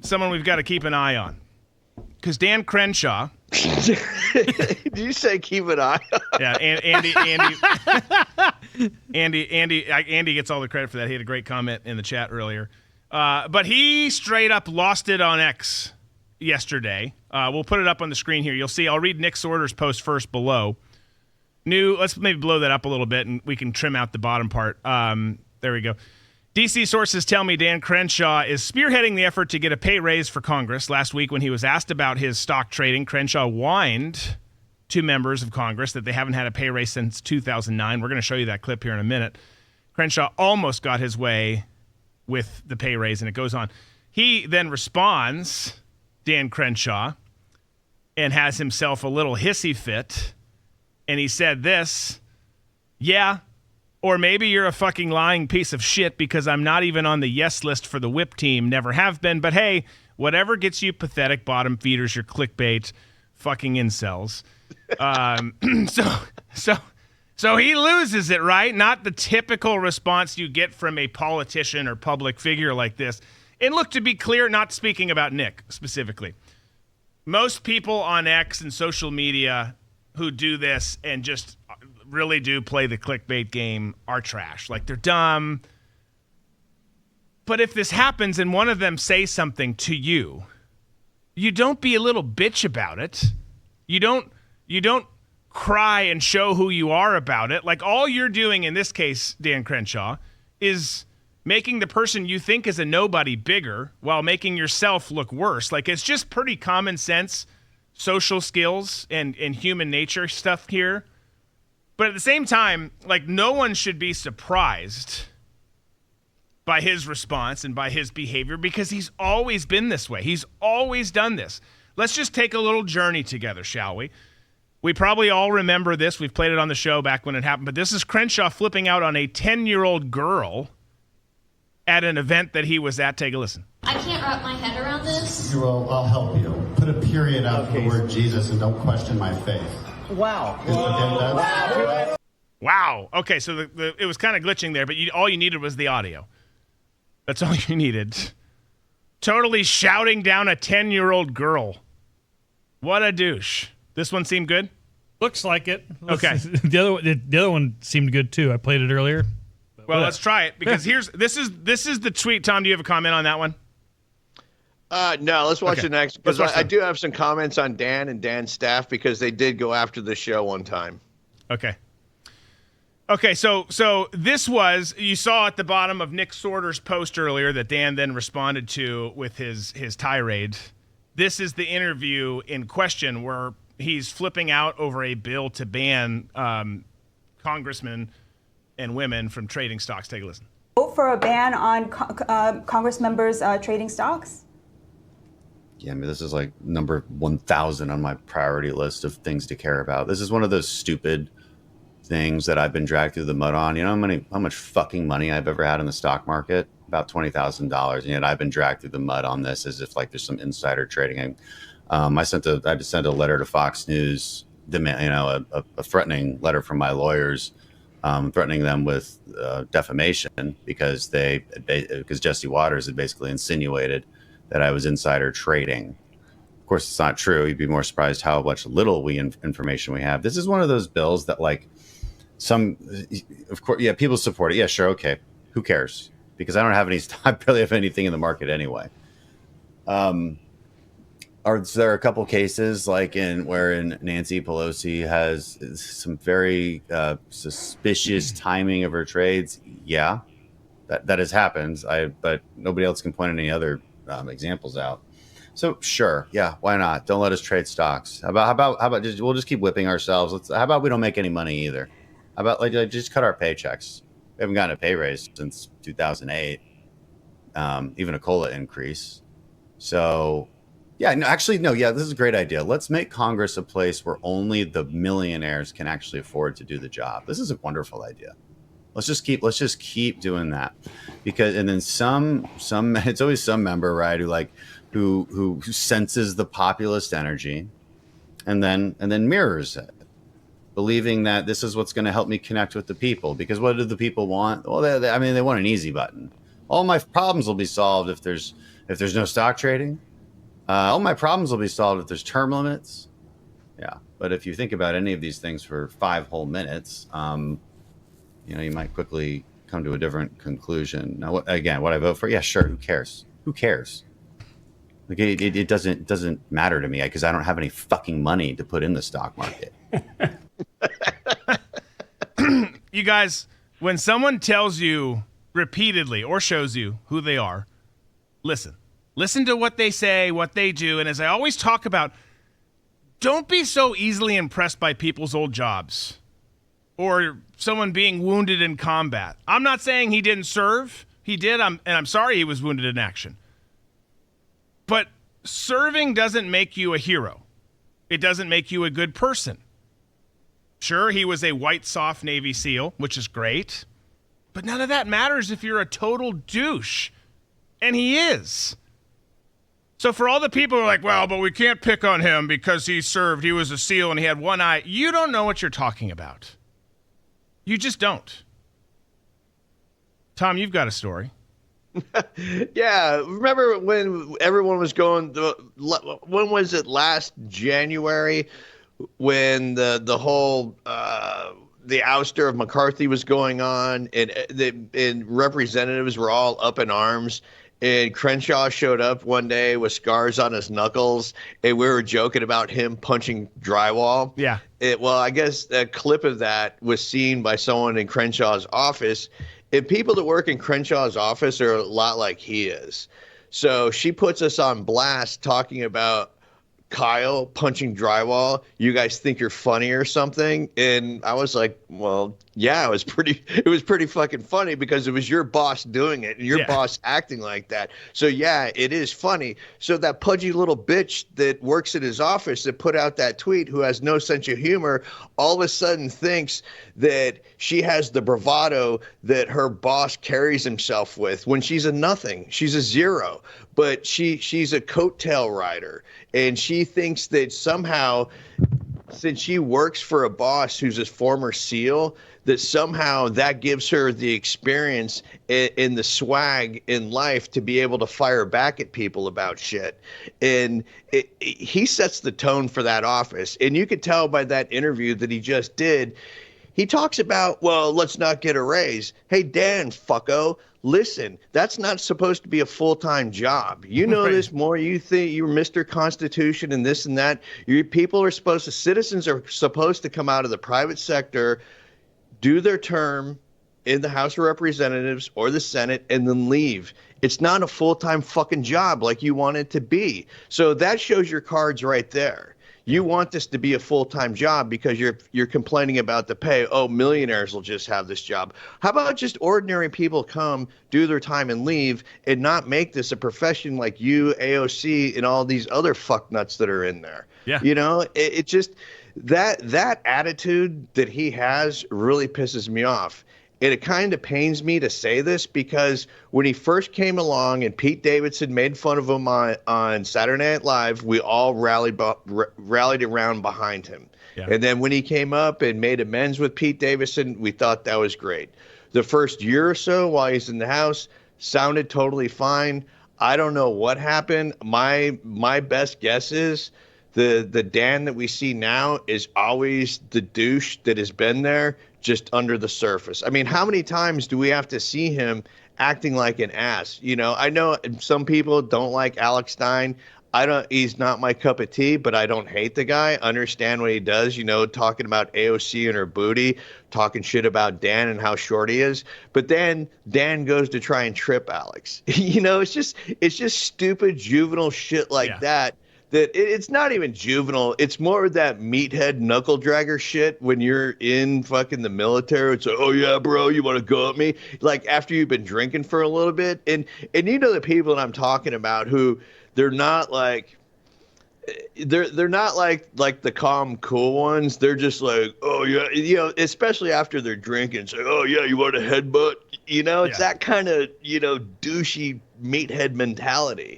someone we've got to keep an eye on. Because Dan Crenshaw. Did you say keep an eye on? Yeah, Andy gets all the credit for that. He had a great comment in the chat earlier. But he straight up lost it on X yesterday. We'll put it up on the screen here. You'll see. I'll read Nick Sorter's post first below. Let's maybe blow that up a little bit, and we can trim out the bottom part. There we go. DC sources tell me Dan Crenshaw is spearheading the effort to get a pay raise for Congress. Last week, when he was asked about his stock trading, Crenshaw whined to members of Congress that they haven't had a pay raise since 2009. We're going to show you that clip here in a minute. Crenshaw almost got his way with the pay raise, and it goes on. He then responds, Dan Crenshaw, and has himself a little hissy fit, and he said this, yeah, or maybe you're a fucking lying piece of shit because I'm not even on the yes list for the whip team. Never have been. But hey, whatever gets you pathetic bottom feeders, your clickbait, fucking incels. So he loses it, right? Not the typical response you get from a politician or public figure like this. And look, to be clear, not speaking about Nick specifically. Most people on X and social media who do this and just really do play the clickbait game are trash. Like, they're dumb. But if this happens and one of them says something to you, you don't be a little bitch about it. You don't cry and show who you are about it. Like, all you're doing in this case, Dan Crenshaw, is making the person you think is a nobody bigger while making yourself look worse. Like, it's just pretty common sense social skills and human nature stuff here. But at the same time, like, no one should be surprised by his response and by his behavior because he's always been this way. He's always done this. Let's just take a little journey together, shall we? We probably all remember this. We've played it on the show back when it happened. But this is Crenshaw flipping out on a 10-year-old girl at an event that he was at. Take a listen. I can't wrap my head around this. Well, I'll help you. Put a period after the word Jesus and don't question my faith. Wow. Wow. Okay, so it was kind of glitching there, but all you needed was the audio. That's all you needed. Totally shouting down a 10-year-old girl. What a douche. This one seemed good? Looks like it. Okay. The other one seemed good too. I played it earlier. Well, let's try it because this is the tweet. Tom, do you have a comment on that one? No, let's watch the next, because I do have some comments on Dan and Dan's staff because they did go after the show one time. Okay, so this was, you saw at the bottom of Nick Sorter's post earlier that Dan then responded to with his tirade. This is the interview in question where he's flipping out over a bill to ban congressmen and women from trading stocks. Take a listen. Vote for a ban on Congress members trading stocks? Yeah, I mean, this is like number 1,000 on my priority list of things to care about. This is one of those stupid things that I've been dragged through the mud on. You know how much fucking money I've ever had in the stock market? About $20,000. And yet I've been dragged through the mud on this as if like there's some insider trading. I just sent a letter to Fox News, a threatening letter from my lawyers, threatening them with defamation because Jesse Waters had basically insinuated that I was insider trading. Of course, it's not true. You'd be more surprised how much little information we have. This is one of those bills that, like, of course, yeah, people support it. Yeah, sure, okay. Who cares? Because I barely have anything in the market anyway. Are there a couple cases like wherein Nancy Pelosi has some very suspicious timing of her trades? Yeah, that has happened. But nobody else can point any other examples out. So sure, yeah, why not? Don't let us trade stocks. How about we'll just keep whipping ourselves. How about we don't make any money either? How about like just cut our paychecks? We haven't gotten a pay raise since 2008, even a COLA increase. So yeah, this is a great idea. Let's make Congress a place where only the millionaires can actually afford to do the job. This is a wonderful idea. Let's just keep doing that, and then some it's always some member, right, who senses the populist energy and then mirrors it, believing that this is what's going to help me connect with the people. Because what do the people want? Well, they want an easy button. All my problems will be solved if If there's no stock trading, all my problems will be solved if there's term limits. Yeah. But if you think about any of these things for 5 whole minutes, you might quickly come to a different conclusion. Now, what I vote for? Yeah, sure. Who cares? Who cares? Like it doesn't matter to me because I don't have any fucking money to put in the stock market. You guys, when someone tells you repeatedly or shows you who they are, listen to what they say, what they do. And as I always talk about, don't be so easily impressed by people's old jobs or someone being wounded in combat. I'm not saying he didn't serve. He did. And I'm sorry he was wounded in action. But serving doesn't make you a hero. It doesn't make you a good person. Sure, he was a white, soft Navy SEAL, which is great. But none of that matters if you're a total douche. And he is. So for all the people who are like, well, but we can't pick on him because he served, he was a SEAL and he had one eye. You don't know what you're talking about. You just don't. Tom, you've got a story. Yeah, remember when everyone was going, when was it, last January, when the whole the ouster of McCarthy was going on, and representatives were all up in arms, and Crenshaw showed up one day with scars on his knuckles, and we were joking about him punching drywall. Yeah. Well, I guess a clip of that was seen by someone in Crenshaw's office, and people that work in Crenshaw's office are a lot like he is. So she puts us on blast talking about Kyle punching drywall. You guys think you're funny or something? And I was like, well, yeah, it was pretty fucking funny because it was your boss doing it and your boss acting like that. So yeah, it is funny. So that pudgy little bitch that works in his office that put out that tweet, who has no sense of humor, all of a sudden thinks that she has the bravado that her boss carries himself with when she's a nothing. She's a zero. But she's a coattail rider, and she thinks that somehow, since she works for a boss who's a former SEAL, that somehow that gives her the experience in the swag in life to be able to fire back at people about shit. And he sets the tone for that office. And you could tell by that interview that he just did, he talks about, well, let's not get a raise. Hey, Dan, fucko. Listen, that's not supposed to be a full-time job. You know this more. You think you're Mr. Constitution and this and that. Citizens are supposed to come out of the private sector, do their term in the House of Representatives or the Senate, and then leave. It's not a full-time fucking job like you want it to be. So that shows your cards right there. You want this to be a full-time job because you're complaining about the pay. Oh, millionaires will just have this job. How about just ordinary people come, do their time, and leave, and not make this a profession like you, AOC, and all these other fucknuts that are in there? Yeah. You know, it just that attitude that he has really pisses me off. And it kind of pains me to say this because when he first came along and Pete Davidson made fun of him on Saturday Night Live, we all rallied around behind him. Yeah. And then when he came up and made amends with Pete Davidson, we thought that was great. The first year or so while he's in the House sounded totally fine. I don't know what happened. My best guess is the Dan that we see now is always the douche that has been there, just under the surface. I mean, how many times do we have to see him acting like an ass? You know, I know some people don't like Alex Stein. He's not my cup of tea, but I don't hate the guy. Understand what he does, you know, talking about AOC and her booty, talking shit about Dan and how short he is. But then Dan goes to try and trip Alex. You know, it's just stupid juvenile shit like that. That it's not even juvenile. It's more that meathead knuckle dragger shit when you're in fucking the military. It's like, oh yeah, bro, you want to go at me? Like after you've been drinking for a little bit. And you know the people that I'm talking about who they're not like the calm, cool ones. They're just like, oh yeah, you know, especially after they're drinking. It's like, oh yeah, you want a headbutt? You know, it's that kind of, you know, douchey meathead mentality.